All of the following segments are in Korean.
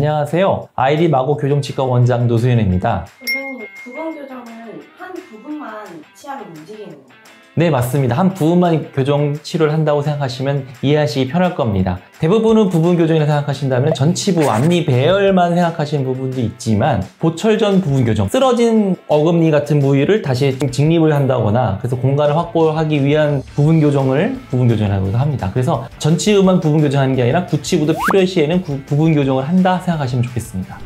안녕하세요. 아이디 마고 교정치과 원장 노수현입니다. 선생님, 부분 교정은 한 부분만 치아를 움직이는 건가요? 네, 맞습니다. 한 부분만 교정 치료를 한다고 생각하시면 이해하시기 편할 겁니다. 대부분은 부분 교정이라고 생각하신다면 전치부, 앞니 배열만 생각하시는 부분도 있지만 보철전 부분 교정, 쓰러진 어금니 같은 부위를 다시 직립을 한다거나 그래서 공간을 확보하기 위한 부분 교정이라고 합니다. 그래서 전치부만 부분 교정하는 게 아니라 구치부도 필요시에는 부분 교정을 한다 생각하시면 좋겠습니다.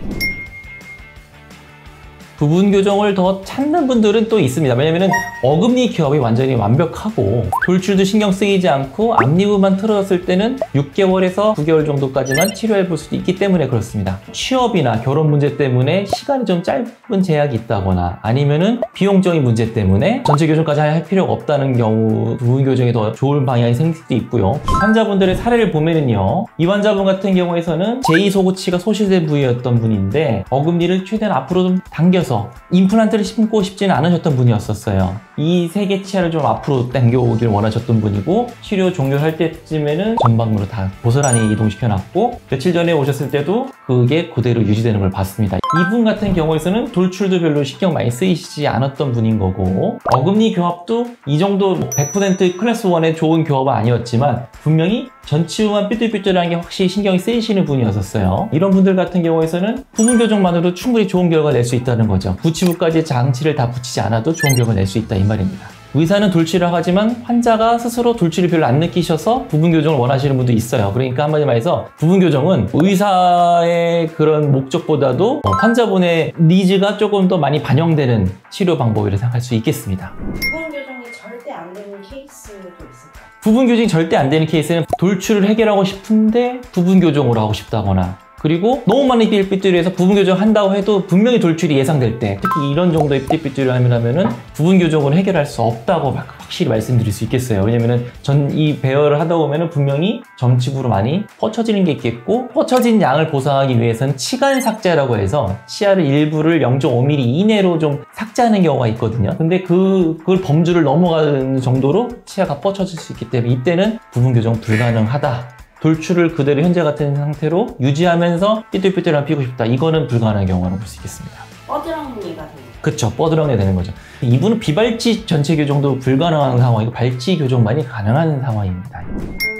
부분 교정을 더 찾는 분들은 또 있습니다. 왜냐면 어금니 기업이 완전히 완벽하고 돌출도 신경 쓰이지 않고 앞니부만 틀어졌을 때는 6개월에서 9개월 정도까지만 치료해 볼 수도 있기 때문에 그렇습니다. 취업이나 결혼 문제 때문에 시간이 좀 짧은 제약이 있다거나 아니면은 비용적인 문제 때문에 전체 교정까지 할 필요가 없다는 경우 부분 교정이 더 좋은 방향이 생길 수도 있고요. 환자분들의 사례를 보면은요, 이 환자분 같은 경우에서는 제2소구치가 소실된 부위였던 분인데 어금니를 최대한 앞으로 좀 당겨서 임플란트를 심고 싶지는 않으셨던 분이었어요. 이 세 개 치아를 좀 앞으로 당겨오길 원하셨던 분이고 치료 종료할 때쯤에는 전방으로 다 고스란히 이동시켜놨고 며칠 전에 오셨을 때도 그게 그대로 유지되는 걸 봤습니다. 이분 같은 경우에서는 돌출도 별로 신경 많이 쓰이시지 않았던 분인 거고 어금니 교합도 이 정도 100% 클래스 1의 좋은 교합은 아니었지만 분명히 전치부만 삐뚤삐뚤한 게 확실히 신경이 쓰이시는 분이었어요. 이런 분들 같은 경우에서는 부분 교정만으로 충분히 좋은 결과 낼 수 있다는 거죠. 구치부까지 장치를 다 붙이지 않아도 좋은 결과 낼 수 있다 이 말입니다. 의사는 돌출을 하지만 환자가 스스로 돌출을 별로 안 느끼셔서 부분 교정을 원하시는 분도 있어요. 그러니까 한마디 말해서 부분 교정은 의사의 그런 목적보다도 환자분의 니즈가 조금 더 많이 반영되는 치료 방법이라고 생각할 수 있겠습니다. 부분 교정이 절대 안 되는 케이스도 있을까요? 부분 교정이 절대 안 되는 케이스는 돌출을 해결하고 싶은데 부분 교정으로 하고 싶다거나 그리고 너무 많이 삐뚤삐뚤해서 부분 교정 한다고 해도 분명히 돌출이 예상될 때 특히 이런 정도의 삐뚤삐뚤하면은 부분 교정으로 해결할 수 없다고 확실히 말씀드릴 수 있겠어요. 왜냐면은 이 배열을 하다 보면은 분명히 전치부로 많이 뻗쳐지는 게 있겠고 뻗쳐진 양을 보상하기 위해서는 치간 삭제라고 해서 치아를 일부를 0.5mm 이내로 좀 삭제하는 경우가 있거든요. 근데 그걸 범주를 넘어가는 정도로 치아가 뻗쳐질 수 있기 때문에 이때는 부분 교정 불가능하다. 돌출을 그대로 현재 같은 상태로 유지하면서 삐뚤삐뚤한 피고 싶다. 이거는 불가능한 경우라고 볼 수 있겠습니다. 뻐드렁니가 되는 그쵸, 뻐드렁니 되는 거죠. 이분은 비발치 전체 교정도 불가능한 상황이고 발치 교정만이 가능한 상황입니다.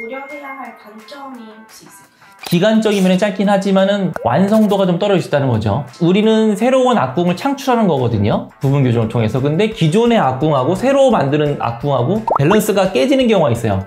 고려해야 할 단점이 혹시 있을까요? 기간적이면 짧긴 하지만은 완성도가 좀 떨어질 수 있다는 거죠. 우리는 새로운 악궁을 창출하는 거거든요. 부분 교정을 통해서. 근데 기존의 악궁하고 새로 만드는 악궁하고 밸런스가 깨지는 경우가 있어요.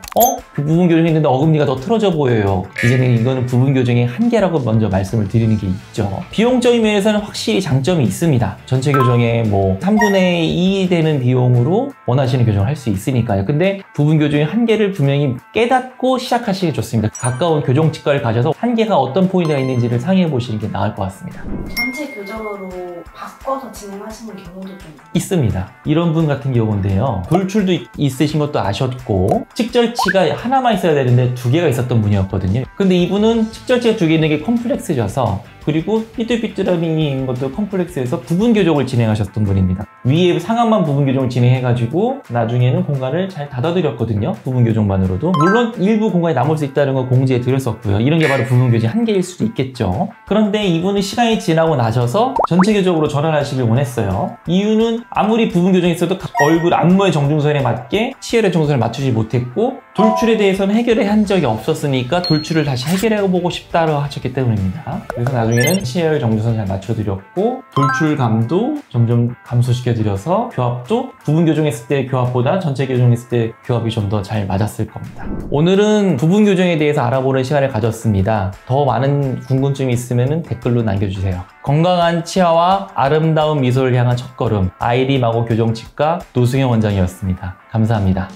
그 부분 교정했는데 어금니가 더 틀어져 보여요. 이거는 부분 교정의 한계라고 먼저 말씀을 드리는 게 있죠. 비용적인 면에서는 확실히 장점이 있습니다. 전체 교정의 뭐 3분의 2 되는 비용으로 원하시는 교정을 할 수 있으니까요. 근데 부분 교정의 한계를 분명히 깨닫고 시작하시기 좋습니다. 가까운 교정치과를 가셔서 한계가 어떤 포인트가 있는지를 상의해 보시는 게 나을 것 같습니다. 전체 교정으로 바꿔서 진행하시는 경우도 좀 있습니다. 이런 분 같은 경우인데요. 돌출도 있으신 것도 아셨고 측절치가 하나만 있어야 되는데 2개가 있었던 분이었거든요. 근데 이분은 측절치가 2개 있는 게 컴플렉스여서 그리고 삐뚤삐뚤함인 것도 컴플렉스에서 부분 교정을 진행하셨던 분입니다. 위에 상안만 부분 교정을 진행해가지고 나중에는 공간을 잘 닫아드렸거든요. 부분 교정만으로도. 물론 일부 공간이 남을 수 있다는 걸 공지해 드렸었고요. 이런 게 바로 부분 교정의 한계일 수도 있겠죠. 그런데 이분은 시간이 지나고 나셔서 전체 교정으로 전환하시길 원했어요. 이유는 아무리 부분 교정이 있어도 얼굴 안무의 정중선에 맞게 치열의 정선을 맞추지 못했고 돌출에 대해서는 해결을 한 적이 없었으니까 돌출을 다시 해결해보고 싶다고 하셨기 때문입니다. 그래서 나중에는 치열 정중선 잘 맞춰드렸고 돌출감도 점점 감소시켜드려서 교합도 부분 교정했을 때 교합보다 전체 교정했을 때 교합이 좀 더 잘 맞았을 겁니다. 오늘은 부분 교정에 대해서 알아보는 시간을 가졌습니다. 더 많은 궁금증이 있으면 댓글로 남겨주세요. 건강한 치아와 아름다운 미소를 향한 첫걸음 아이디 마고 교정치과 노수현 원장이었습니다. 감사합니다.